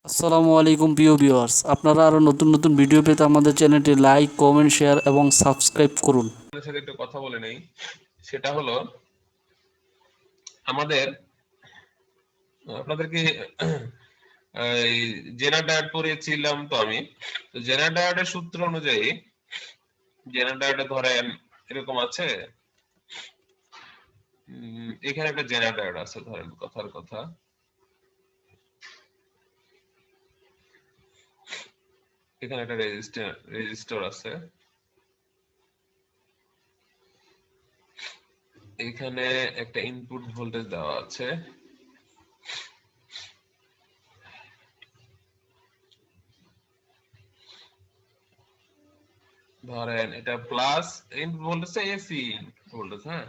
আসসালামু আলাইকুম প্রিয় ভিউয়ার্স, আপনারা আরও নতুন নতুন ভিডিও পেতে আমাদের চ্যানেলটি লাইক, কমেন্ট, শেয়ার এবং সাবস্ক্রাইব করুন। আপনাদের সাথে একটু কথা বলে নেই। সেটা হলো আমাদের আপনাদেরকে এই জেনার ডায়েট পড়িয়েছিলাম। তো আমি তো জেনার ডায়েটের সূত্র অনুযায়ী জেনার ডায়েটে ধরেন এরকম আছে। এখানে একটা জেনার ডায়েট আছে, ধরেন কথার কথা এখানে একটা রেজিস্টার আছে, এখানে একটা ইনপুট ভোল্টেজ দেওয়া আছে, ধরেন এটা plus input voltage AC voltage. হ্যাঁ,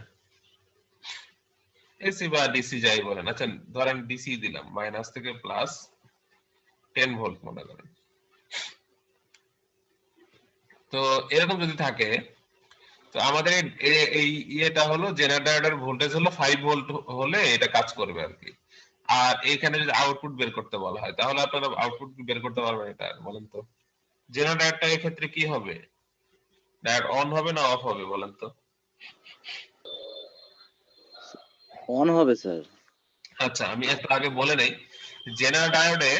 এসি বা ডিসি যাই বলেন। আচ্ছা, ধরেন ডিসি দিলাম, মাইনাস থেকে প্লাস 10 ভোল্ট মনে করেন। তো এরকম যদি থাকে, তো আমাদের এই ইয়েটা হলো জেনারেটরের ভোল্টেজ হলো 5 ভোল্ট হলে এটা কাজ করবে আর কি। আর এখানে যদি আউটপুট বের করতে বলা হয়, তাহলে আপনারা আউটপুট বের করতে পারবেন এটা বলেন তো? জেনারেটরটা এই ক্ষেত্রে কি হবে? ডায়োড অন হবে না অফ হবে বলেন তো? অন হবে স্যার। আচ্ছা, আমি একটু আগে বলে নেই জেনারেল ডায়োডে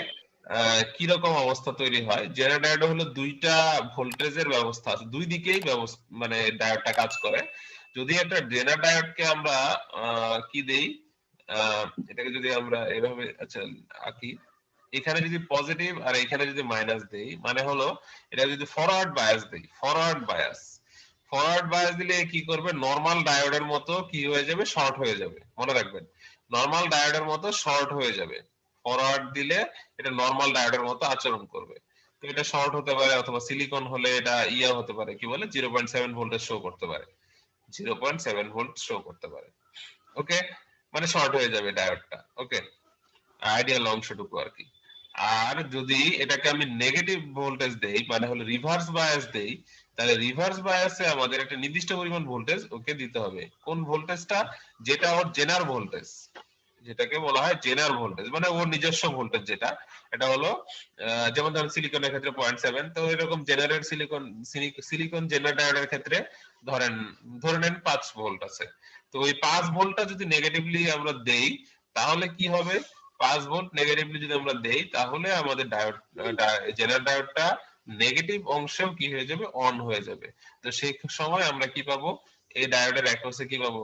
কি রকম অবস্থা তৈরি হয়। জেনারেল ডায়োডে হলো দুইটা ভোল্টেজের ব্যবস্থা আছে, দুই দিকেই মানে ডায়োডটা কাজ করে। যদি একটা জেনারেল ডায়োডকে আমরা কি দেই, এটাকে যদি আমরা এভাবে আচ্ছা আঁকি, এখানে যদি পজিটিভ আর এখানে যদি মাইনাস দেই, মানে হলো এটা যদি ফরওয়ার্ড বায়াস দেই, ফরওয়ার্ড বায়াস দিলে কি করবে, নরমাল ডায়োডের মতো কি হয়ে যাবে, শর্ট হয়ে যাবে। মনে রাখবেন, নরমাল ডায়োডের মতো শর্ট হয়ে যাবে। ফরওয়ার্ড দিলে এটা নরমাল ডায়োডের মতো আচরণ করবে। তো এটা শর্ট হতে পারে, অথবা সিলিকন হলে এটা ইয়া হতে পারে, কি বলে 0.7 ভোল্টেজ শো করতে পারে, 0.7 ভোল্ট শো করতে পারে। ওকে, মানে শর্ট হয়ে যাবে ডায়োডটা। ওকে, আইডিয়াল অংশটুকু আর কি। আর যদি এটাকে আমি নেগেটিভ ভোল্টেজ দেই, মানে হলো রিভার্স বায়াস দেই, তাহলে রিভার্স বায়াসে আমাদের একটা নির্দিষ্ট পরিমাণ ভোল্টেজ ওকে দিতে হবে। কোন ভোল্টেজটা? যেটা ওর জেনার ভোল্টেজ, যেটাকে বলা হয় জেনার ভোল্টেজ, মানে ওর নিজস্ব ভোল্টেজ যেটা। এটা হলো যেমন ধরেন সিলিকনের ক্ষেত্রে 0.7, তো এরকম জেনারেল সিলিকন জেনারেটরের ক্ষেত্রে ধরেন ধরে নেন 5 ভোল্ট আছে। তো ওই 5 ভোল্টটা যদি নেগেটিভলি আমরা দেই, তাহলে কি হবে, 5 ভোল্ট নেগেটিভলি যদি আমরা দেই, তাহলে আমাদের ডায়োড জেনারেল ডায়োডটা নেগেটিভ অংশেও কি হয়ে যাবে, অন হয়ে যাবে। তো সেই সময় আমরা কি পাবো, এই ডায়োডের অ্যাক্রসে কি পাবো,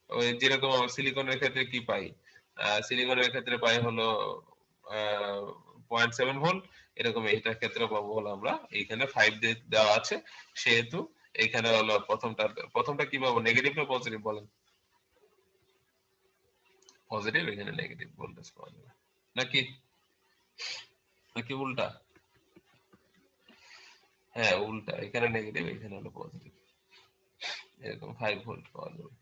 ওই যেরকম সিলিকনের ক্ষেত্রে কি পাই, সিলিকনের ক্ষেত্রে পাই হলো 0.7 ভোল্ট, এরকম এইটার ক্ষেত্রে পাবো হলো আমরা এইখানে 5 দেওয়া আছে, সেহেতু এইখানে হলো প্রথমটা কি পাবো, নেগেটিভ না পজিটিভ বলেন? পজিটিভ, এখানে নেগেটিভ ভোল্টেজ পাওয়া যাবে নাকি, নাকি উল্টা? হ্যাঁ উল্টা, এখানে নেগেটিভ এখানে হলো পজিটিভ, এরকম 5 ভোল্ট পাওয়া যাবে।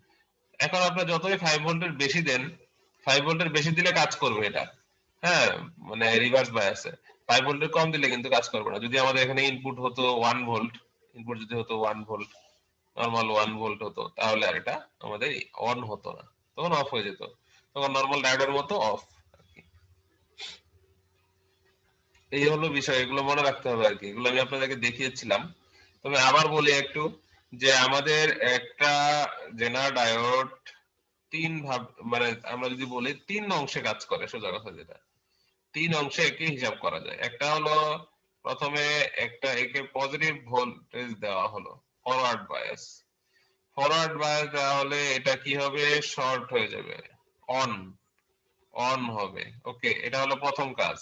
এখন আপনার যতই 5 ভোল্টের বেশি দেন, 5 ভোল্টের বেশি দিলে কাজ করবে এটা। হ্যাঁ, মানে রিভার্স বায়াসে 5 ভোল্টের কম দিলে কিন্তু কাজ করবে না। যদি আমাদের এখানে ইনপুট হতো 1 ভোল্ট, ইনপুট যদি হতো 1 ভোল্ট, নরমাল 1 ভোল্ট হতো, তাহলে আর এটা আমাদের অন হতো না, তখন অফ হয়ে যেত, তখন নরমাল ডায়োডের মতো অফ। এই হলো বিষয়, এগুলো মনে রাখতে হবে আর কি, এগুলো আমি আপনাদেরকে দেখিয়েছিলাম। তবে আবার বলি একটু, যে আমাদের একটা জেনার ডায়োড তিন ভাগ, মানে আমরা যদি বলি তিন অংশে কাজ করে, সোজা কথা যেটা, তিন অংশে একে হিসাব করা যায়। একটা হলো প্রথমে একটা একে পজিটিভ ভোল্টেজ দেওয়া হলো, ফরওয়ার্ড বায়াস। ফরওয়ার্ড বায়াস দেওয়া হলে এটা কি হবে, শর্ট হয়ে যাবে, অন অন হবে। ওকে, এটা হলো প্রথম কাজ।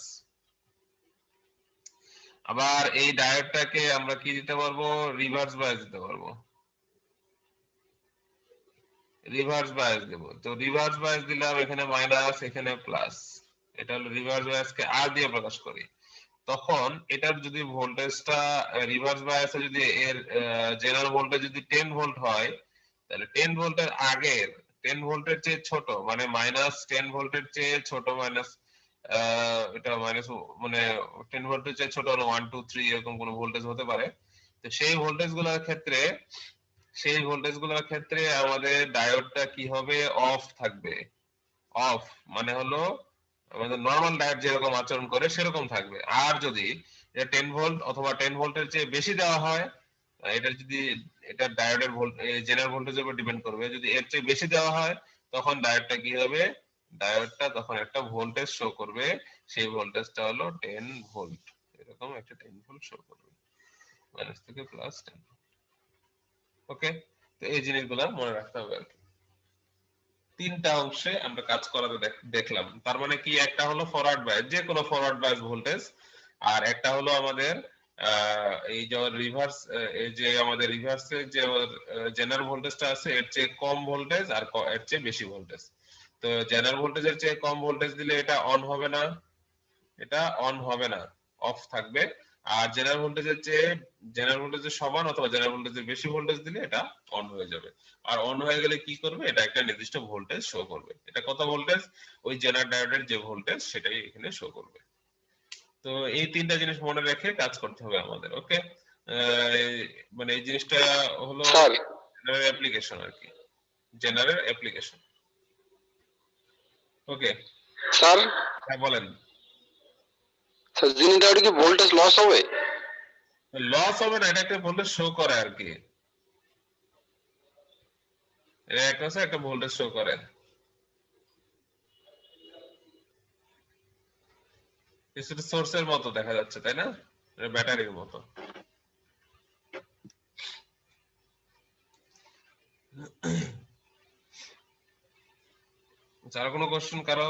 আবার এই ডায়োডটাকে আমরা কি দিতে পারবো, রিভার্স বায়াস দিতে পারবো, রিভার্স বায়াস দেব। তো রিভার্স বায়াস দিলাম, এখানে মাইনাস এখানে প্লাস, এটা হলো রিভার্স বায়াসকে আর দিয়ে প্রকাশ করি। তখন এটার যদি ভোল্টেজটা রিভার্স বায়াসে যদি এর জেনারেল ভোল্টেজ যদি 10 ভোল্ট হয়, তাহলে 10 ভোল্টের আগের 10 ভোল্টের চেয়ে ছোট, মানে মাইনাস 10 ভোল্টের চেয়ে ছোট, মাইনাস এটা মাইনাস মানে 10 ভোল্টের চেয়ে ছোট হলো 1 2 3 এরকম কোন ভোল্টেজ হতে পারে। তো সেই ভোল্টেজ গুলোর ক্ষেত্রে আমাদের ডায়োডটা কি হবে, অফ থাকবে। অফ মানে হলো আমাদের নরমাল ডায়োড যেরকম আচরণ করে সেরকম থাকবে। আর যদি এটা 10 ভোল্ট অথবা 10 ভোল্টের চেয়ে বেশি দেওয়া হয়, এটা যদি এটা ডায়োডের জেনারেল ভোল্টেজের উপর ডিপেন্ড করবে, যদি এর চেয়ে বেশি দেওয়া হয় তখন ডায়োডটা কি হবে, ডায়োডটা তখন একটা ভোল্টেজ শো করবে, সেই ভোল্টেজটা হলো 10 ভোল্ট, এরকম একটা 10 ভোল্ট শো করবে, মাইনাস থেকে প্লাস 10। ওকে, তো এই জিনিসগুলো মনে রাখতে হবে আর কি। তিনটা অংশে আমরা কাজ করাতে দেখলাম। তার মানে কি, একটা হলো ফরওয়ার্ড বায়াস, যে কোনো ফরওয়ার্ড বায়াস ভোল্টেজ, আর একটা হলো আমাদের এই যে রিভার্স, এই যে আমাদের রিভার্সে যে জেনারেল ভোল্টেজটা আছে এর চেয়ে কম ভোল্টেজ আর এর চেয়ে বেশি ভোল্টেজ। তো জেনারেল ভোল্টেজের চেয়ে কম ভোল্টেজ দিলে এটা অন হবে না, এটা অন হবে না, অফ থাকবে। আর জেনারেল ভোল্টেজের সমান অথবা জেনারেল ভোল্টেজের বেশি ভোল্টেজ দিলে এটা অন হয়ে যাবে। আর অন হয়ে গেলে কি করবে, এটা একটা নির্দিষ্ট ভোল্টেজ শো করবে। এটা কত ভোল্টেজ, ওই জেনারেল ডায়োডের যে ভোল্টেজ সেটাই এখানে শো করবে। তো এই তিনটা জিনিস মনে রেখে কাজ করতে হবে আমাদের। ওকে, মানে এই জিনিসটা হলো স্যার জেনারেল অ্যাপ্লিকেশন আর কি, জেনারেল অ্যাপ্লিকেশন। ওকে, স্যার হ্যাঁ বলেন। স্যার জিনি ডায়োডে কি ভোল্টেজ লস হবে? লস হবে না, এটা একটা ভোল্টেজ শো করে আর কি, এটা একটা ভোল্টেজ শো করে। কিছুটা সোর্সের মতো দেখা যাচ্ছে তাই না, ব্যাটারির মতো। আর কোনো কোশ্চেন কারো?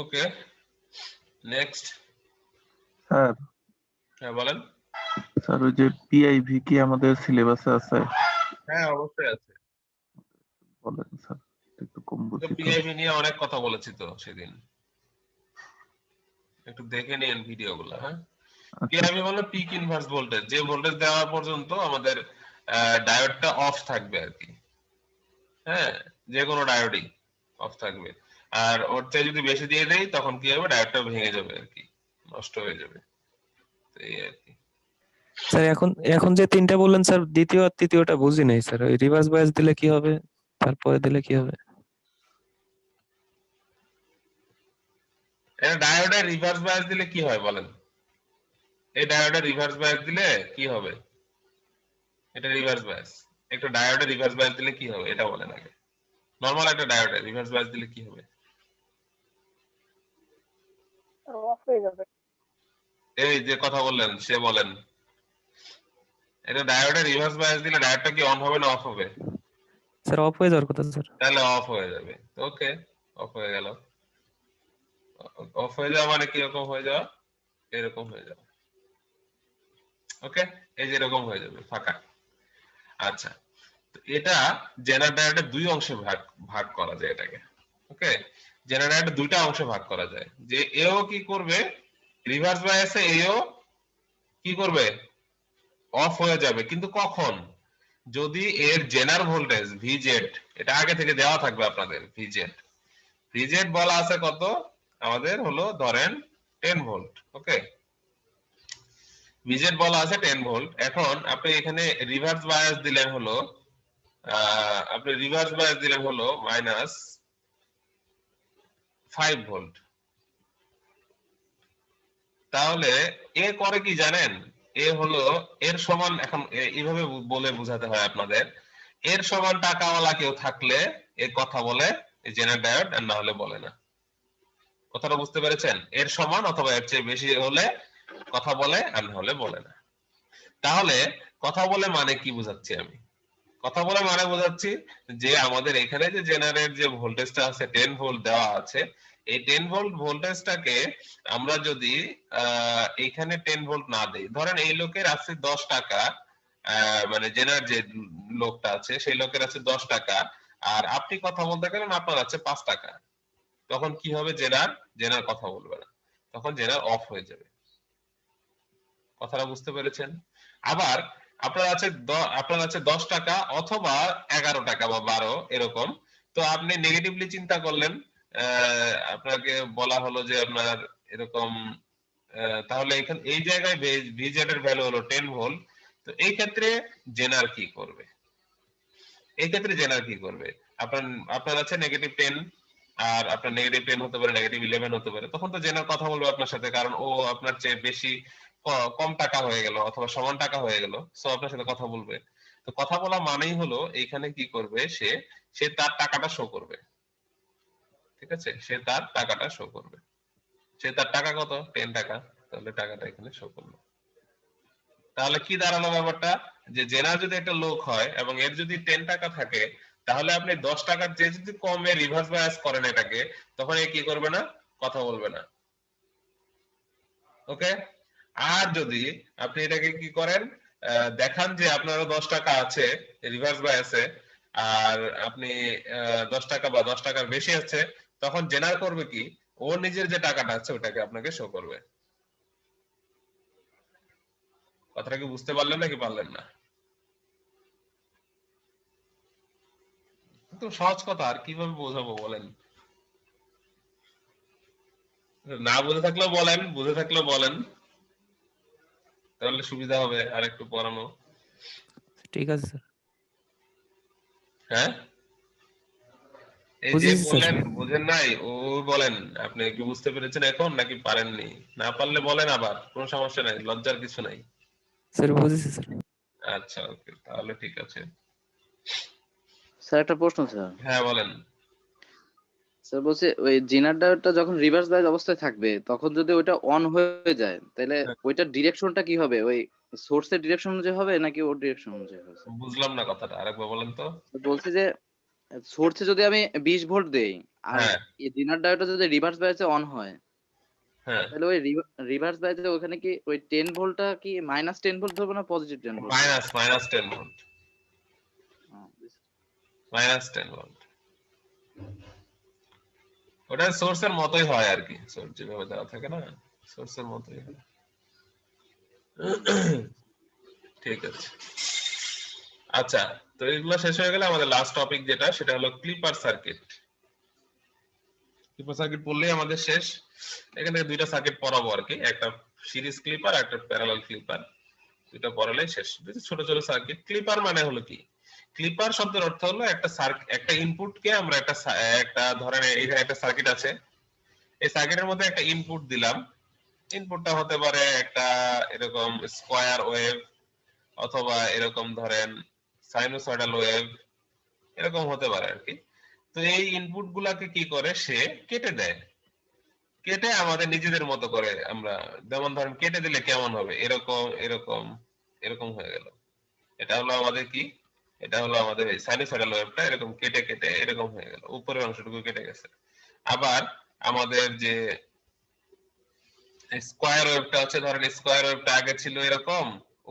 ওকে, নেক্সট। স্যার হ্যাঁ বলেন। স্যার ওই যে পিআইভি কি আমাদের সিলেবাসে আছে? হ্যাঁ অবশ্যই আছে। বলেন স্যার, একটু কম তো বুঝি তো। পিআইভি নিয়ে অনেক কথা বলেছি তো সেদিন, একটু দেখে নিন ভিডিওগুলো। হ্যাঁ, আচ্ছা পিআইভি হলো পিক ইনভার্স ভোল্টেজ, যে ভোল্টেজ দেওয়া পর্যন্ত আমাদের ডায়োডটা অফ থাকবে আর কি। হ্যাঁ, যে কোনো ডায়োডই অফ থাকবে। আর ওর চেয়ে যদি বেশি দিয়ে দেই তখন কি হবে, ডায়োডটা ভেঙে যাবে আর কি, নষ্ট হয়ে যাবে। তো এই আর কি। স্যার এখন এখন যে তিনটা বললেন স্যার, দ্বিতীয় আর তৃতীয়টা বুঝি নাই স্যার। ওই রিভার্স বায়াস দিলে কি হবে, তারপরে দিলে কি হবে? এটা ডায়োডের রিভার্স বায়াস দিলে কি হয় বলেন, এই ডায়োডের রিভার্স বায়াস দিলে কি হবে, এটা রিভার্স বায়াস, একটা ডায়োডের রিভার্স বায়াস দিলে কি হবে এটা বলেন আগে। নরমাল একটা ডায়োডের রিভার্স বায়াস দিলে কি হবে, অফ হয়ে যাবে। এই যে কথা বললেন সে বলেন। এটা ডায়োডের রিভার্স বায়াস দিলে ডায়োডটা কি অন হবে না অফ হবে? স্যার অফ হয়ে যাওয়ার কথা স্যার। তাহলে অফ হয়ে যাবে। ওকে, অফ হয়ে গেল। অফ হয়ে যাওয়া মানে কিরকম হয়ে যাওয়া, এরকম হয়ে যাওয়া। ওকে, এই যে এরকম হয়ে যাবে ফাঁকা। আচ্ছা, তো এটা জেনারেল ডায়োডের দুই অংশে ভাগ ভাগ করা যায় এটাকে। ওকে, জেনারেল ডায়োডের দুইটা অংশে ভাগ করা যায়, যে এও কি করবে, রিভার্স বায়াসে এও কি করবে, অফ হয়ে যাবে। কিন্তু কখন, যদি এর জেনারেল ভোল্টেজ ভিজেড, এটা আগে থেকে দেওয়া থাকবে আপনাদের, ভিজেড ভিজেড বলা আছে কত আমাদের, হলো ধরেন 10 ভোল্ট। ওকে, ভিজেড বলা আছে 10 ভোল্ট। এখন আপনি এখানে রিভার্স বায়াস দিলেন হলো আপনি রিভার্স বায়াস দিলেন হলো মাইনাস 5 ভোল্ট। তাহলে এ করে কি জানেন, এ হলো এর সমান, এখন এইভাবে বলে বোঝাতে হয় আপনাদের, এর সমান টাকাওয়ালা কেউ থাকলে এ কথা বলে জেনারেল ডায়োড, আর না হলে বলে না। কথাটা বুঝতে পেরেছেন, এর সমান অথবা এর চেয়ে বেশি হলে কথা বলে, আর না হলে বলে না। তাহলে কথা বলে মানে কি বোঝাচ্ছি আমি, কথা বলে মানে বোঝাচ্ছি যে আমাদের এখানে যে জেনারেল যে ভোল্টেজটা আছে 10 ভোল্ট দেওয়া আছে, এই 10 ভোল্ট ভোল্টেজটাকে আমরা যদি এখানে 10 ভোল্ট না দেই, ধরেন এই লোকের আছে 10 টাকা, মানে জেনারেল যে লোকটা আছে সেই লোকের আছে 10 টাকা, আর আপনি কথা বলতে গেলেন আপনার আছে 5 টাকা, তখন কি হবে, জেনার কথা বলবে না, তখন জেনার অফ হয়ে যাবে। কথাটা বুঝতে পেরেছেন? আবার আপনার আছে 10 টাকা অথবা 11 টাকা বা 12 এরকম, তো আপনি নেগেটিভলি চিন্তা করলেন, আপনাকে বলা হলো যে আপনার এরকম, তাহলে এখানে এই জায়গায় ভিজেড এর ভ্যালু হলো 10 ভোল্ট। তো এই ক্ষেত্রে জেনার কি করবে, এই ক্ষেত্রে জেনার কি করবে, আপনার আপনার আছে -10 আর আপনার -10 হতে পারে, -11 হতে পারে, তখন তো জেনার কথা বলবে আপনার সাথে, কারণ ও আপনার চেয়ে বেশি কম টাকা হয়ে গেল অথবা সমান টাকা হয়ে গেল, সো আপনার সাথে কথা বলবে। তো কথা বলা মানেই হলো এইখানে কি করবে, সে সে তার টাকাটা শো করবে। ঠিক আছে, সে তার টাকাটা শো করবে। সে তার টাকা কত, 10 টাকা, তাহলে টাকাটা এখানে শো করলো। তাহলে কি দাঁড়ালো ব্যাপারটা, যে জেনার যদি একটা লোক হয় এবং এর যদি 10 টাকা থাকে, তাহলে আপনি 10 টাকার চেয়ে যদি কমে রিভার্স বায়াস করেন এটাকে, তখন এ কি করবে না, কথা বলবে না। ওকে। আর যদি আপনি এটাকে কি করেন, দেখান যে আপনারও 10 টাকা আছে রিভার্স বায়াসে, আর আপনি 10 টাকা বা 10 টাকার বেশি আছে, তখন জেনার করবে কি, ও নিজের যে টাকাটা আছে ওটাকে আপনাকে শো করবে। কথাটা কি বুঝতে পারলেন নাকি পারলেন না? তো সহজ কথা, আর কিভাবে বোঝাবো বলেন? না বুঝে থাকলেও বলেন, বুঝে থাকলেও বলেন, তাহলে সুবিধা হবে আর একটু পড়ানো। ঠিক আছে স্যার, হ্যাঁ, এই যে বুঝেছি স্যার। বললেন বুঝেন নাই, ও বলেন আপনি কি বুঝতে পেরেছেন এখন নাকি পারেননি? না পারলে বলেন, আবার কোনো সমস্যা নাই, লজ্জার কিছু নাই। স্যার বুঝেছি স্যার। আচ্ছা, ওকে, তাহলে ঠিক আছে। স্যার একটা প্রশ্ন স্যার। হ্যাঁ বলেন। স্যার বলছে ওই জিনার ডায়োডটা যখন রিভার্স বায়াস অবস্থায় থাকবে, তখন যদি ওইটা অন হয়ে যায়, তাহলে হ্যাঁ, ওইটার ডিরেকশনটা কি হবে? ওই সোর্সের ডিরেকশন অনুযায়ী হবে নাকি ওর ডিরেকশন অনুযায়ী হবে স্যার? বুঝলাম না কথাটা, আরেকবার বলেন তো। বলছে যে সোর্সে যদি আমি 20 ভোল্ট দেই, আর হ্যাঁ এই জিনার ডায়োডটা যদি রিভার্স বায়াসে অন হয়, হ্যাঁ, তাহলে ওই রিভার্স বায়াসে ওখানে কি ওই 10 ভোল্টটা কি -10 ভোল্ট ধরবো না পজিটিভ 10 ভোল্ট ধরবো? -10 ভোল্ট, হ্যাঁ, -10 ভোল্ট। ওটা সোর্সের মতোই হয় আর কি, সোর্স যেভাবে দেওয়া থাকে না, সোর্সের মতোই হয়। ঠিক আছে। আচ্ছা, তো এগুলো শেষ হয়ে গেলে আমাদের লাস্ট টপিক যেটা, সেটা হলো ক্লিপার সার্কিট। ক্লিপার সার্কিট পড়লেই আমাদের শেষ। এখানে দুইটা সার্কিট পড়াবো আর কি, একটা সিরিজ ক্লিপার আর একটা প্যারালাল ক্লিপার, দুইটা পড়ালেই শেষ। দুটো ছোট ছোট সার্কিট। ক্লিপার মানে হলো কি, ক্লিপার শব্দের অর্থ হলো একটা ইনপুটকে আমরা একটা ধরেন এখানে একটা সার্কিট আছে, এই সার্কিটের মধ্যে একটা ইনপুট দিলাম, ইনপুটটা হতে পারে একটা এরকম স্কয়ার ওয়েভ, অথবা এরকম ধরেন সাইনোসয়েডাল ওয়েভ, এরকম হতে পারে আর কি। তো এই ইনপুট গুলাকে কি করে, সে কেটে দেয়, কেটে আমাদের নিজেদের মতো করে আমরা, যেমন ধরেন কেটে দিলে কেমন হবে, এরকম এরকম এরকম হয়ে গেল। এটা হলো আমাদের কি, এটা হলো আমাদের এই সাইনোসয়েডাল ওয়েভটা এরকম কেটে কেটে এরকম হয়ে গেল, উপরের অংশটুকু কেটে গেছে। আবার আমাদের যে স্কয়ার ওয়েভটা আছে, ধরেন স্কয়ার ওয়েভটা আগে ছিল এরকম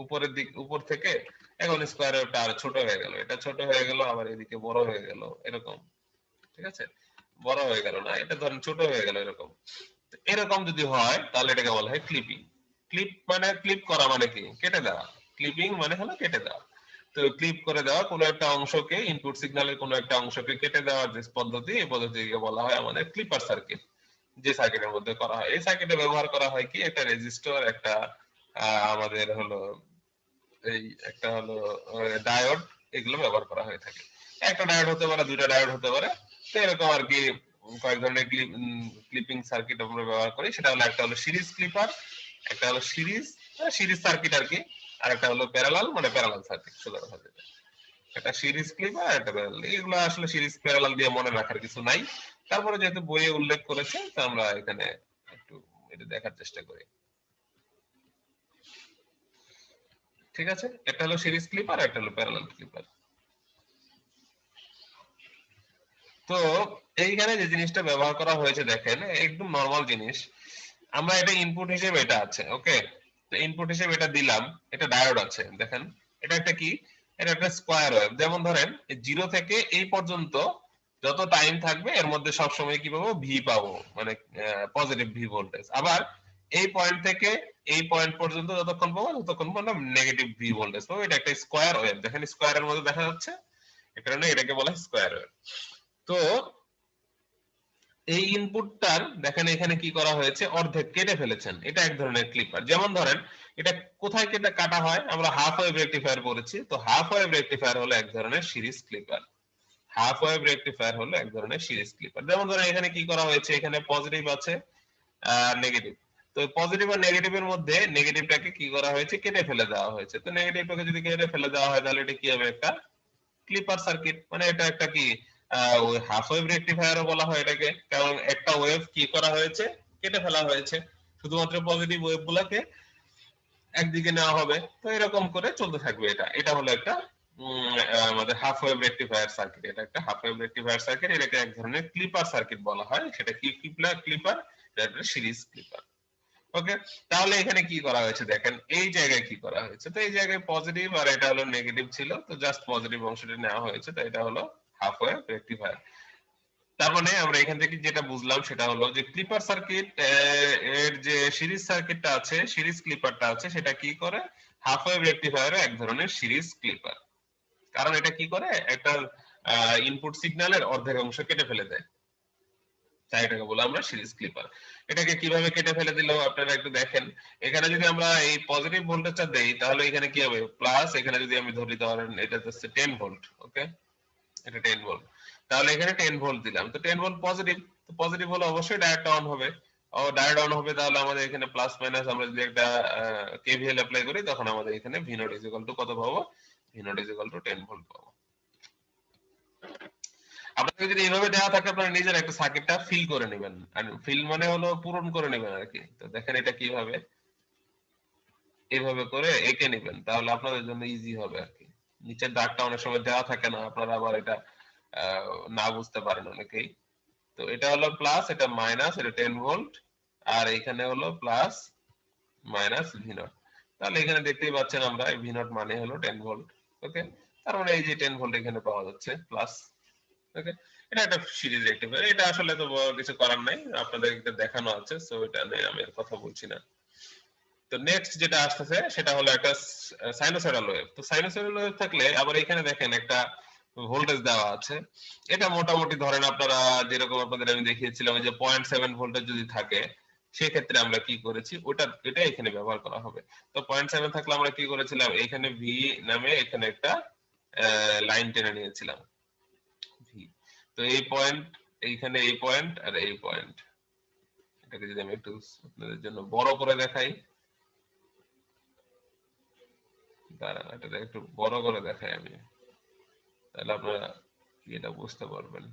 উপরের দিক, উপর থেকে, এখন স্কয়ার ওয়েভটা আরো ছোট হয়ে গেল, এটা ছোট হয়ে গেল, আবার এদিকে বড় হয়ে গেল, এরকম। ঠিক আছে, বড় হয়ে গেল না, এটা ধরেন ছোট হয়ে গেল, এরকম। তো এরকম যদি হয় তাহলে এটাকে বলা হয় ক্লিপিং। ক্লিপ মানে ক্লিপ করা মানে কি, কেটে দেওয়া। ক্লিপিং মানে হলো কেটে দেওয়া। তো ক্লিপ করে দেওয়া কোনো একটা অংশকে, ইনপুট সিগন্যালের কোনো একটা অংশকে কেটে দেওয়ার যে পদ্ধতি, এই পদ্ধতিকে বলা হয় আমাদের ক্লিপার সার্কিট। যে সার্কিটের মধ্যে করা হয়, এই সার্কিটে ব্যবহার করা হয় কি, একটা রেজিস্টর, একটা আমাদের হলো এই একটা হলো ডায়োড, এগুলো ব্যবহার করা হয়ে থাকে। একটা ডায়োড হতে পারে, দুইটা ডায়োড হতে পারে। তো এরকম আর কি কয়েক ধরনের ক্লিপিং সার্কিট আমরা ব্যবহার করি। সেটা হলো, একটা হলো সিরিজ ক্লিপার, একটা হলো সিরিজ সার্কিট আর কি, আর একটা হলো প্যারালাল, মানে প্যারালাল সার্কিট। সোজা কথা যেটা, একটা সিরিজ ক্লিপার আর একটা প্যারালাল। এগুলো আসলে সিরিজ প্যারালাল দিয়ে মনে রাখার কিছু নাই, তারপরে যেহেতু বইয়ে উল্লেখ করেছে, তো আমরা এখানে একটু এটা দেখার চেষ্টা করি। ঠিক আছে, একটা হলো সিরিজ ক্লিপার, একটা হলো প্যারালাল ক্লিপার। তো এইখানে যে জিনিসটা ব্যবহার করা হয়েছে দেখেন, একদম নরমাল জিনিস। আমরা এটা ইনপুট হিসেবে এটা আছে, ওকে। তো ইনপুট হিসেবে এটা দিলাম, এটা ডায়োড আছে দেখেন, এটা একটা কি, এটা একটা স্কয়ার ওয়েভ। যেমন ধরেন 0 থেকে এই পর্যন্ত যত টাইম থাকবে এর মধ্যে সব সময় কি পাবো, ভি পাবো, মানে পজিটিভ ভি ভোল্টেজ। আবার এই পয়েন্ট থেকে এই পয়েন্ট পর্যন্ত যতক্ষণ পাবো ততক্ষণ বললাম নেগেটিভ ভি ভোল্টেজ পাবো। এটা একটা স্কয়ার ওয়েভ, দেখেন স্কয়ারের মধ্যে দেখা যাচ্ছে, এখানে এটাকে বলা হয় স্কয়ার ওয়েভ। তো এই ইনপুটটার দেখেন এখানে কি করা হয়েছে, অর্ধেক কেটে ফেলেছেন, এটা এক ধরনের ক্লিপার। যেমন ধরেন এটা কোথায় কেটে কাটা হয়, আমরা হাফ ওয়েভ রেকটিফায়ার পড়েছি, তো হাফ ওয়েভ রেকটিফায়ার হলো এক ধরনের series clipper. Half wave rectifier হলো এক ধরনের সিরিজ ক্লিপার। যেমন ধরেন এখানে কি করা হয়েছে, এখানে পজিটিভ আছে আর নেগেটিভ, তো পজিটিভ আর নেগেটিভের মধ্যে নেগেটিভটাকে কি করা হয়েছে, কেটে ফেলে দেওয়া হয়েছে। তো নেগেটিভটাকে যদি কেটে ফেলে দেওয়া হয় তাহলে এটা কি হবে, একটা ক্লিপার সার্কিট, মানে এটা একটা কি ওই হাফ ওয়েভ রেকটিফায়ারও বলা হয় এটাকে, কারণ একটা ওয়েভ কি করা হয়েছে, কেটে ফেলা হয়েছে, শুধুমাত্র পজিটিভ ওয়েভ গুলাকে একদিকে নেওয়া হবে। তো এরকম করে চলতে থাকবে। এটা এটা হলো একটা আমাদের হাফ ওয়েভ রেকটিফায়ার সার্কিট। এটা একটা হাফ ওয়েভ রেকটিফায়ার সার্কিট, এটাকে এক ধরনের ক্লিপার সার্কিট বলা হয়। সেটা কি ক্লিপার, এটা একটা সিরিজ ক্লিপার। ওকে, তাহলে এখানে কি করা হয়েছে দেখেন, এই জায়গায় কি করা হয়েছে, তো এই জায়গায় পজিটিভ আর এটা হলো নেগেটিভ ছিল, তো জাস্ট পজিটিভ অংশটা নেওয়া হয়েছে, তো এটা হলো হাফ ওয়েভ রেকটিফায়ার। তার মানে আমরা এখান থেকে যেটা বুঝলাম সেটা হলো যে ক্লিপার সার্কিট এর যে সিরিজ সার্কিটটা আছে, সিরিজ ক্লিপারটা আছে, সেটা কি করে, হাফ ওয়েভ রেকটিফায়ারের এক ধরনের সিরিজ ক্লিপার। কারণ এটা কি করে, একটা ইনপুট সিগন্যালের অর্ধেক অংশ কেটে ফেলে দেয়, তাই এটাকে বলে আমরা সিরিজ ক্লিপার। এটাকে কিভাবে কেটে ফেলে দিল আপনারা একটু দেখেন। এখানে যদি আমরা এই পজিটিভ ভোল্টেজটা দেই তাহলে এখানে কি হবে, প্লাস, এখানে যদি আমি ধরি ধরেন এটা হচ্ছে 10 ভোল্ট, ওকে, এটা 10 ভোল্ট, তাহলে এখানে 10 ভোল্ট দিলাম, তো 10 ভোল্ট পজিটিভ, তো পজিটিভ হলে অবশ্যই ডায়োডটা অন হবে। ও ডায়োড অন হবে, তাহলে আমাদের এখানে প্লাস মাইনাস আমরা যদি একটা কেভিএল অ্যাপ্লাই করি তখন আমাদের এখানে V naught is equal to কত পাবো, V naught is equal to 10 volt পাবো। আপনাকে যদি এইভাবে দেওয়া থাকে আপনারা নিজের একটা সার্কিটটা ফিল করে নেবেন, আর ফিল মানে হলো পূরণ করে নেবেন আর কি। তো দেখেন এটা কিভাবে, এইভাবে করে এঁকে নেবেন, তাহলে আপনাদের জন্য ইজি হবে আর কি। নিচের দাগটা অনেক সময় দেওয়া থাকে না, আপনারা আবার এটা না বুঝতে পারেন অনেকেই। তো এটা হলো প্লাস, এটা মাইনাস, এটা 10 ভোল্ট, আর এখানে হলো প্লাস মাইনাস ভি নট। তাহলে এখানে দেখতেই পাচ্ছেন আমরা ভি নট মানে হলো 10 ভোল্ট। ওকে, তার মানে এই যে 10 ভোল্ট এখানে পাওয়া যাচ্ছে প্লাস। ওকে, এটা একটা সিরিজ রেকটিফায়ার। এটা আসলে তো বড় কিছু করার নাই, আপনাদের এটা দেখানো আছে, সো এটা নিয়ে আমি আর কথা বলছি না। তো নেক্সট যেটা আসতেছে সেটা হলো একটা সাইনোসয়েডাল ওয়েভ। তো সাইনোসয়েডাল ওয়েভ থাকলে আবার এখানে দেখেন একটা ভোল্টেজ দেওয়া আছে। এটা মোটামুটি ধরেন আপনারা যেরকম আপনাদের আমি দেখিয়েছিলাম যে 0.7 ভোল্টেজ যদি থাকে সেক্ষেত্রে আমরা কি করেছি, এটা এখানে ব্যবহার করা হবে। তো 0.7 থাকলে আমরা কি করেছিলাম, এখানে ভি নামে এখানে একটা লাইন টেনে নিয়েছিলাম ভি। তো এই পয়েন্ট, এইখানে এই পয়েন্ট আর এই পয়েন্ট, এটাকে যদি আমি একটু আপনাদের জন্য বড় করে দেখাই, দাঁড়ান এটা একটু বড় করে দেখাই আমি, তাহলে আপনারা এটা বুঝতে পারবেন।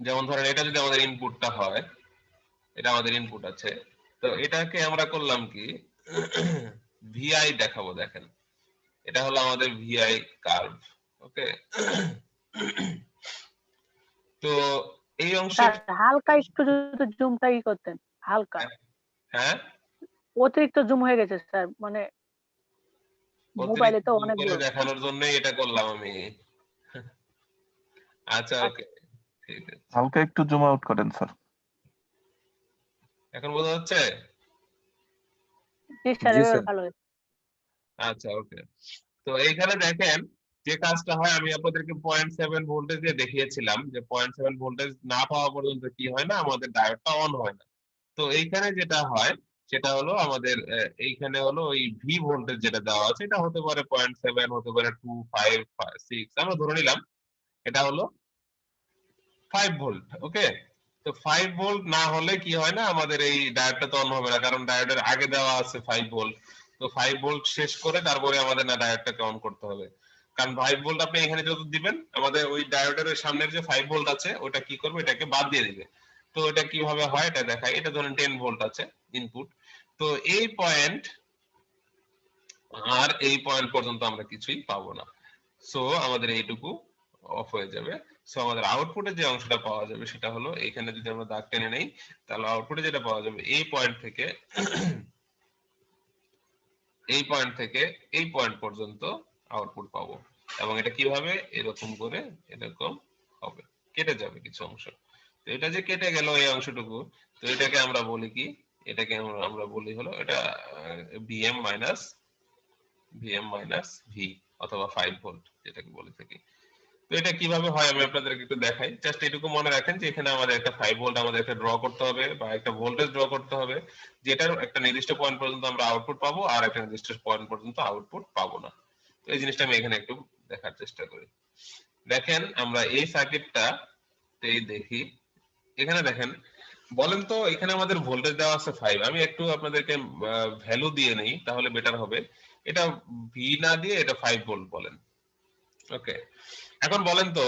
যেমন ধরেন এটা যদি আমাদের ইনপুটটা হয়, এটা আমাদের ইনপুট আছে, তো এটাকে আমরা করলাম কি ভিআই দেখাবো। দেখেন এটা হলো আমাদের ভিআই কার্ভ। ওকে, তো এই অংশে স্যার হালকা একটু যদি জুমটা ই করতেন, হালকা হ্যাঁ অতিরিক্ত জুম হয়ে গেছে স্যার, মানে মোবাইলে অতিরিক্ত তো জুম অনেক করে বড়। দেখানোর জন্য এটা করলাম আমি। আচ্ছা ওকে, ঠিক আছে, হালকা একটু জুম আউট করেন স্যার। এখন বোঝা যাচ্ছে? জি স্যার, জি এবার স্যার। ভালো হয়েছে। আচ্ছা ওকে, তো এইখানে দেখেন যে কাজটা হয়, আমি আপনাদেরকে 0.7 ভোল্টেজ দিয়ে দেখিয়েছিলাম যে 0.7 ভোল্টেজ না পাওয়া পর্যন্ত কি হয় না, আমাদের ডায়োডটা অন হয় না। তো এইখানে যেটা হয় সেটা হলো আমাদের এইখানে হলো ওই ভি ভোল্টেজ যেটা দেওয়া আছে, এটা হতে পারে 0.7, হতে পারে 2, 5, 6, আমরা ধরে নিলাম এটা হলো 5 ভোল্ট। ওকে, তো 5 ভোল্ট না হলে কি হয় না, আমাদের এই ডায়োডটা তো অন হবে না, কারণ ডায়োডের আগে দেওয়া আছে 5 ভোল্ট। তো 5 ভোল্ট শেষ করে তারপরে আমাদের না ডায়োডটাকে অন করতে হবে, কারণ 5 ভোল্ট আপনি এখানে যত দিবেন আমাদের ওই ডায়োডের ওই সামনের যে 5 ভোল্ট আছে ওটা কি করবে, এটাকে বাদ দিয়ে দিবে। তো এটা কিভাবে হয় এটা দেখাই। এটা ধরেন 10 ভোল্ট আছে ইনপুট, তো এই পয়েন্ট আর এই পয়েন্ট পর্যন্ত আমরা কিছুই পাবো না, সো আমাদের এইটুকু অফ হয়ে যাবে। সো আমাদের আউটপুটে যে অংশটা পাওয়া যাবে সেটা হলো, এখানে যদি আমরা দাগ টেনে নেই তাহলে আউটপুটে যেটা পাওয়া যাবে এই পয়েন্ট থেকে এই পয়েন্ট থেকে এই পয়েন্ট পর্যন্ত আউটপুট পাবো। এবং এটা কিভাবে, এরকম করে এরকম হবে, কেটে যাবে কিছু অংশ। তো এটা যে কেটে গেল এই অংশটুকু, তো এটাকে আমরা বলি কি, এটাকে আমরা বলি হলো এটা ভিএম মাইনাস ভি অথবা 5 ভোল্ট যেটাকে বলে থাকি। তো এটা কিভাবে হয় আমি আপনাদেরকে একটু দেখাই। জাস্ট এটুকু মনে রাখেন যে এখানে আমাদের একটা 5 ভোল্ট আমাদেরকে ড্র করতে হবে বা একটা ভোল্টেজ ড্র করতে হবে, যেটার একটা নির্দিষ্ট পয়েন্ট পর্যন্ত আমরা আউটপুট পাবো আর একটা নির্দিষ্ট পয়েন্ট পর্যন্ত আউটপুট পাবো না। তো এই জিনিসটা আমি এখানে একটু দেখার চেষ্টা করি। দেখেন আমরা এই সার্কিটটাতেই দেখি, এখানে দেখেন, বলেন তো এখানে আমাদের ভোল্টেজ দেওয়া আছে 5, আমি একটু আপনাদেরকে ভ্যালু দিয়ে নেই তাহলে বেটার হবে। এটা ভি না দিয়ে এটা 5 ভোল্ট বলেন, ওকে। এখন বলেন তো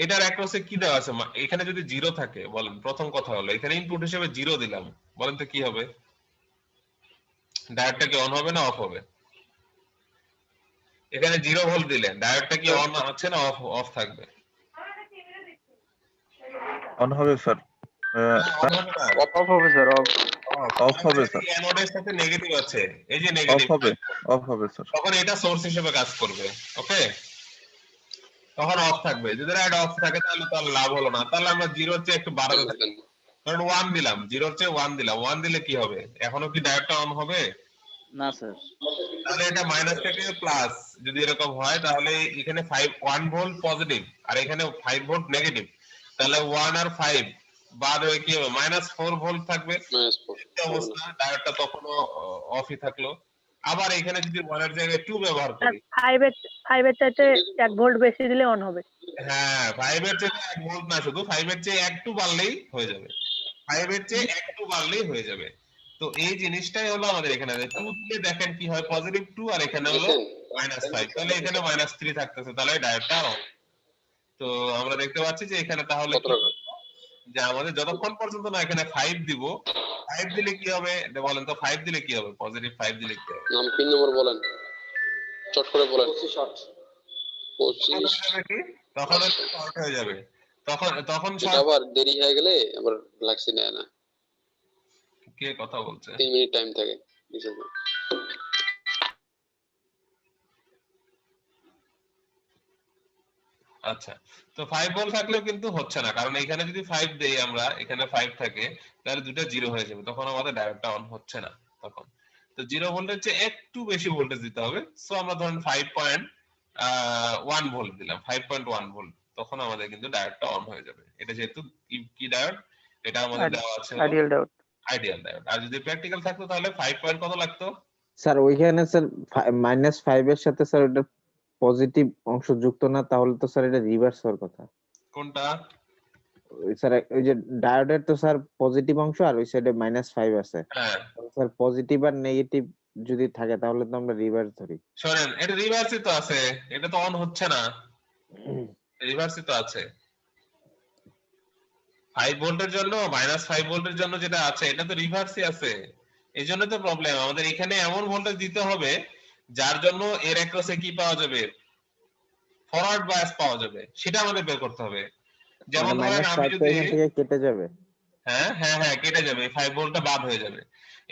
এটার অ্যাক্রসে কি দেওয়া আছে, এখানে যদি 0 থাকে, বলেন প্রথম কথা হলো এখানে ইনপুট হিসেবে 0 দিলাম, বলেন তো কি হবে, ডায়োডটা কি অন হবে না অফ হবে? এখানে 0 ভোল্ট দিলে ডায়োডটা কি অন আছে না অফ অফ থাকবে? অন হবে স্যার। অন হবে না, অফ হবে স্যার, অফ। অফ হবে স্যার। অ্যানোডের সাথে নেগেটিভ আছে, এই যে অফ নেগেটিভ, হবে, অফ হবে স্যার। তখন এটা সোর্স হিসেবে কাজ করবে, ওকে। তখন অফ থাকবে, যদি এটা অফ থাকে তাহলে তো আর লাভ হলো না, তাহলে আমরা 0 এর চেয়ে একটু বাড়াতে থাকি, কারণ 1 দিলাম, 0 এর চেয়ে 1 দিলাম, 1 দিলে কি হবে, এখনো কি ডায়োডটা অন হবে? না স্যার। তাহলে এটা মাইনাস থেকে প্লাস যদি এরকম হয় তাহলে এখানে 1 ভোল্ট পজিটিভ আর এখানে 5 ভোল্ট নেগেটিভ, তাহলে 1 আর 5 বাদ হয়ে কি হবে, -4 ভোল্ট থাকবে। এই অবস্থা ডায়োডটা তখনও অফই থাকলো। আবার এখানে যদি 1 এর জায়গায় 2 ব্যবহার স্যার করি, 5 এর চাইতে 1 ভোল্ট বেশি দিলে অন হবে। হ্যাঁ 5 এর চেয়ে 1 ভোল্ট না, শুধু 5 এর চেয়ে একটু বাড়লেই হয়ে যাবে, 5 এর চেয়ে একটু বাড়লেই হয়ে যাবে। তো এই জিনিসটাই হলো আমাদের এখানে 2 দিয়ে দেখেন কি হয়, পজিটিভ 2 আর এখানে হলো -5, তাহলে এখানে -3 থাকতেছে, তাহলে ডায়োডটা অন। তো আমরা দেখতে পাচ্ছি যে এখানে তাহলে যে আমাদের যতক্ষণ পর্যন্ত না এখানে 5 দিব, 5 দিলে কি হবে বলেন তো, 5 দিলে কি হবে, পজিটিভ 5 দিলে কি হবে, নাম পিন নম্বর বলেন, চট করে বলেন। 25 কি তখন শর্ট হয়ে যাবে, তখন এটা short- আবার দেরি হয়ে গেলে আবার লাগছে নেয় না, কে কথা বলছে? 3 মিনিট টাইম থাকে হিসেবে। আচ্ছা, তো 5 ভোল্ট থাকলেও কিন্তু হচ্ছে না, কারণ এখানে যদি 5 দেই আমরা, এখানে 5 থাকে তাহলে দুটো 0 হয়ে যাবে, তখন আমাদের ডায়োডটা অন হচ্ছে না তখন। তো 0 ভোল্টের চেয়ে একটু বেশি ভোল্টেজ দিতে হবে, সো আমরা ধরেন 5.1 ভোল্ট দিলাম, 5.1 ভোল্ট, তখন আমাদের কিন্তু ডায়োডটা অন হয়ে যাবে। এটা যেহেতু কি ডায়োড, এটা আমাদের দেওয়া আছে আইডিয়াল ডায়োড। Ideal diode. আর যদি প্র্যাকটিক্যাল থাকতো তাহলে 5 পয়েন্ট কত লাগতো? স্যার ওইখানে স্যার -5 এর সাথে স্যার ওটা পজিটিভ অংশ যুক্ত না, তাহলে তো স্যার এটা রিভার্স হওয়ার কথা। কোনটা? ওই স্যার ওই যে ডায়োডের তো স্যার পজিটিভ অংশ আর ওই সাইডে -5 আছে, হ্যাঁ স্যার পজিটিভ আর নেগেটিভ যদি থাকে তাহলে তো আমরা রিভার্স ধরি। শোনেন, এটা রিভার্সই তো আছে, এটা তো অন হচ্ছে না, রিভার্সই তো আছে। 5 ভোল্টের জন্য -5 ভোল্টের জন্য যেটা আছে এটা তো রিভার্সই আছে, এই জন্য তো প্রবলেম। আমাদের এখানে এমন ভোল্টেজ দিতে হবে যার জন্য এর অ্যাক্রসে কি পাওয়া যাবে, ফরওয়ার্ড বায়াস পাওয়া যাবে, সেটা আমাদের বের করতে হবে। যেমন ধরেন আমি -5 তো যদি, এখান থেকে কেটে যাবে। হ্যাঁ হ্যাঁ হ্যাঁ কেটে যাবে, 5 ভোল্টটা বাদ হয়ে যাবে।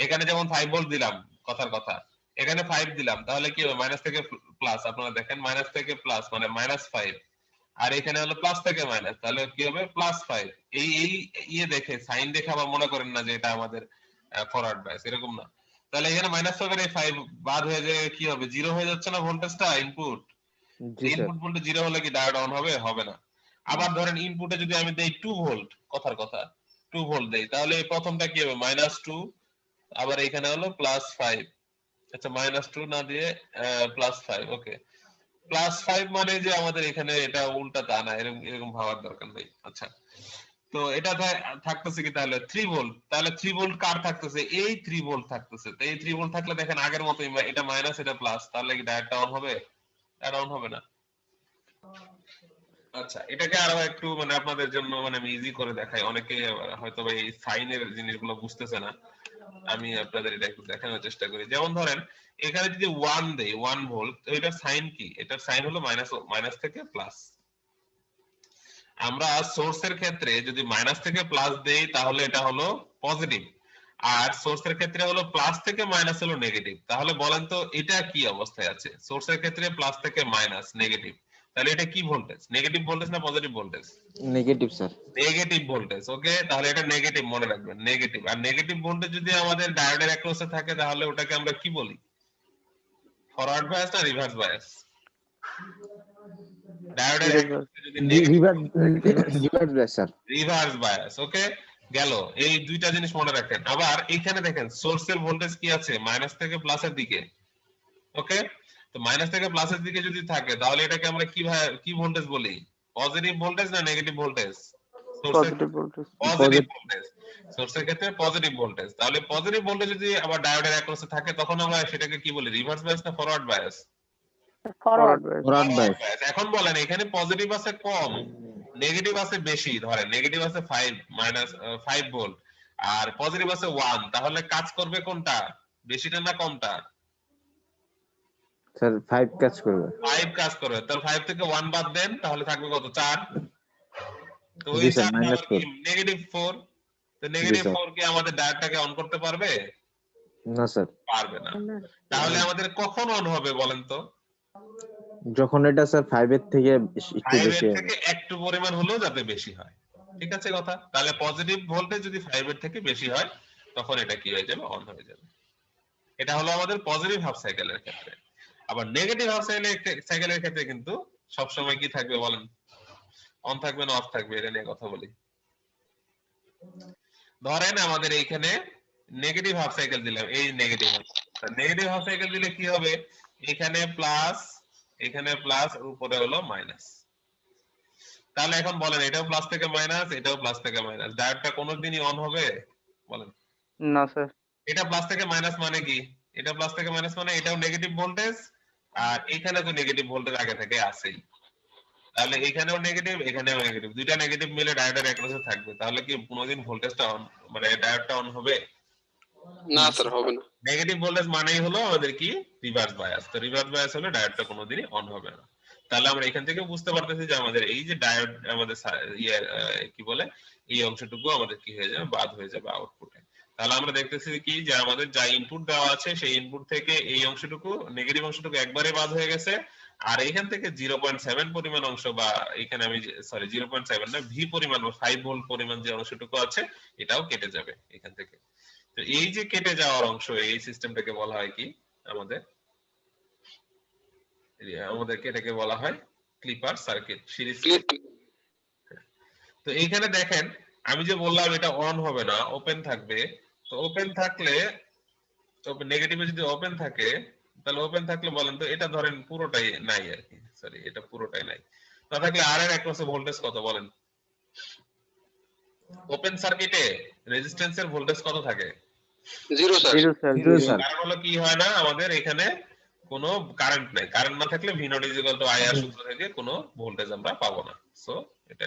এখানে যেমন 5 ভোল্ট দিলাম, কথার কথা, এখানে 5 দিলাম, তাহলে কি হবে, মাইনাস থেকে প্লাস, আপনারা দেখেন মাইনাস থেকে প্লাস মানে -5, আর এখানে হলো প্লাস থেকে মাইনাস, তাহলে কি হবে +5। এই এই ইয়ে দেখে সাইন দেখে আবার মনে করেন না যে এটা আমাদের ফরওয়ার্ড বায়াস, এরকম না। তাহলে এখানে -5 বাদ হয়ে যায়, কি হবে, 0 হয়ে যাচ্ছে না ভোল্টেজটা, ইনপুট। জি স্যার। ইনপুট ভোল্টেজ 0 হলে কি ডায়োড অন হবে? হবে না। আবার ধরেন ইনপুটে যদি আমি দেই 2 ভোল্ট, কথার কথা 2 ভোল্ট দেই, তাহলে এই প্রথমটা কি হবে, -2, আবার এখানে হলো +5। আচ্ছা -2 না দিয়ে +5, ওকে। +5 মানে যে আমাদের এখানে এটা উল্টা তা না, এরকম এরকম ভাবার দরকার নেই। আচ্ছা, তো এটা থাকতেছে কি তাহলে 3 ভোল্ট, তাহলে 3 ভোল্ট কার থাকতেছে, এই 3 ভোল্ট থাকতেছে। তো এই 3 ভোল্ট থাকলে দেখেন আগের মতই, এটা মাইনাস এটা প্লাস, তাহলে কি ডায়োডটা অন হবে? এটা অন হবে না। আচ্ছা, এটাকে আরো একটু মানে আপনাদের জন্য মানে আমি ইজি করে দেখাই, অনেকে হয়তো এই সাইনের জিনিসগুলো বুঝতেছে না, আমি আপনাদের এটা একটু দেখানোর চেষ্টা করি। যেমন ধরেন এখানে যদি 1 দেই, 1 ভোল্ট, তো এটার সাইন কি, এটার সাইন হলো মাইনাস থেকে প্লাস। আমরা সোর্সের ক্ষেত্রে যদি মাইনাস থেকে প্লাস দেই তাহলে এটা হলো পজিটিভ, আর সোর্সের ক্ষেত্রে হলো প্লাস থেকে মাইনাস হলো নেগেটিভ। তাহলে বলেন তো এটা কি অবস্থায় আছে, সোর্সের ক্ষেত্রে প্লাস থেকে মাইনাস নেগেটিভ, তাহলে এটা কি ভোল্টেজ? নেগেটিভ ভোল্টেজ না positive voltage? Negative sir. Negative voltage. Okay, তাহলে এটা নেগেটিভ, মনে রাখবেন নেগেটিভ। আর নেগেটিভ ভোল্টেজ যদি আমাদের ডায়োডের অ্যাক্রসে থাকে তাহলে ওটাকে আমরা কি বলি? ফরওয়ার্ড বায়াস না রিভার্স বায়াস? ডায়োডের অ্যাক্রসে যদি রিভার্স ব্যাস স্যার। Reverse bias. ওকে, গেল। এই দুইটা জিনিস মনে রাখেন। আবার এইখানে দেখেন সোর্সের ভোল্টেজ কি আছে? মাইনাস থেকে প্লাসের দিকে। ওকে, তো মাইনাস থেকে প্লাসের দিকে যদি থাকে তাহলে এটাকে আমরা কি ভোল্টেজ বলি? পজিটিভ ভোল্টেজ না negative voltage? Positive voltage. Positive voltage. সোর্সের ক্ষেত্রে পজিটিভ ভোল্টেজ। তাহলে পজিটিভ ভোল্টেজ যদি আবার ডায়োডের অ্যাক্রসে থাকে তখন আমরা সেটাকে কি বলি? রিভার্স বায়াস না ফরওয়ার্ড বায়াস? ফরওয়ার্ড ফরওয়ার্ড ব্যাস। এখন বলেন এখানে পজিটিভ আছে কম, নেগেটিভ আছে বেশি। ধরেন নেগেটিভ আছে 5 ভোল্ট আর পজিটিভ আছে 1, তাহলে কাজ করবে কোনটা? বেশিটা না কমটা? স্যার 5 কাজ করবে। 5 কাজ করবে। তাহলে 5 থেকে 1 বাদ দেন, তাহলে থাকবে কত? 4। তো ওই জি স্যার, 4 -4। নেগেটিভ 4। তো নেগেটিভ স্যার। 4 কি আমাদের ডায়োডটাকে অন করতে পারবে? না স্যার, পারবে না। তাহলে আমাদের কখন অন হবে বলেন তো? যখন এটা স্যার 5 এর থেকে একটু 5 বেশি এর হবে। থেকে একটু পরিমাণ হলেও যাতে বেশি হয়। ঠিক আছে কথা? তাহলে পজিটিভ ভোল্টেজ যদি 5 এর থেকে বেশি হয় তখন এটা কি হয়ে যাবে? অন হয়ে যাবে। এটা হলো আমাদের পজিটিভ হাফ সাইকেলের ক্ষেত্রে। আবার নেগেটিভ হাফ সাইকেলের ক্ষেত্রে কিন্তু সব সময় কি থাকবে বলেন? অন থাকবে না অফ থাকবে? এটা নিয়ে কথা বলি। ধরেন আমাদের এইখানে নেগেটিভ হাফ সাইকেল দিলাম, এই নেগেটিভ হাফ সাইকেল দিলে কি হবে? এখানে প্লাস উপরে হলো মাইনাস। তাহলে এখন বলেন এটাও প্লাস থেকে মাইনাস, এটাও প্লাস থেকে মাইনাস, ডায়োডটা কোনোদিনই অন হবে বলেন? না স্যার। এটা প্লাস থেকে মাইনাস মানে কি? এটা প্লাস থেকে মাইনাস মানে এটাও নেগেটিভ ভোল্টেজ আর এখানে তো নেগেটিভ ভোল্টেজ আগে থেকে আছেই। তাহলে এখানেও নেগেটিভ এখানেও নেগেটিভ, দুইটা নেগেটিভ মিলে ডায়োডের অ্যাক্রসে থাকবে। তাহলে কি কোনোদিন ভোল্টেজটা অন মানে ডায়োডটা অন হবে? না স্যার, হবে না। নেগেটিভ ভোল্টেজ মানেই হলো আমাদের কি? Reverse bias. তো রিভার্স বায়াস হলে ডায়োডটা কোনোদিনই অন হবে না। তাহলে আমরা এখান থেকে বুঝতে পারতেছি যে আমাদের এই যে ডায়োড আমাদের কি বলে এই অংশটুকু আমাদের কি হয়ে যাবে? বাদ হয়ে যাবে আউটপুটে। তাহলে আমরা দেখতেছি কি যে আমাদের যা ইনপুট দেওয়া আছে সেই ইনপুট থেকে এই অংশটুকু নেগেটিভ অংশটুকু একবারে বাদ হয়ে গেছে। আর এখান থেকে 0.7 পরিমাণ অংশ বা এখানে আমি 0.7 না ভি পরিমাণ বা 5 ভোল্ট পরিমাণ যে অংশটুকু আছে এটাও কেটে যাবে এখান থেকে। তো এই যে কেটে যাওয়ার অংশ, এই সিস্টেমটাকে বলা হয় কি? আমাদেরকে এটাকে বলা হয় ক্লিপার সার্কিট, সিরিজ। তো এইখানে দেখেন আমি যে বললাম এটা অন হবে না, ওপেন থাকবে। তো ওপেন থাকলে নেগেটিভে যদি ওপেন থাকে তাহলে ওপেন থাকলে বলেন তো এটা ধরেন পুরোটাই নাই আর কি, এটা পুরোটাই নাই। না থাকলে আর এর অ্যাক্রসে ভোল্টেজ কত বলেন? ওপেন সার্কিটে রেজিস্ট্যান্সের ভোল্টেজ কত থাকে? 0 স্যার। Zero sir. কারণ হলো কি হয় না আমাদের এখানে কোনো কারেন্ট নাই। কারেন্ট না থাকলে V0 IR সূত্র থেকে কোনো ভোল্টেজ আমরা পাবো না। সো এটা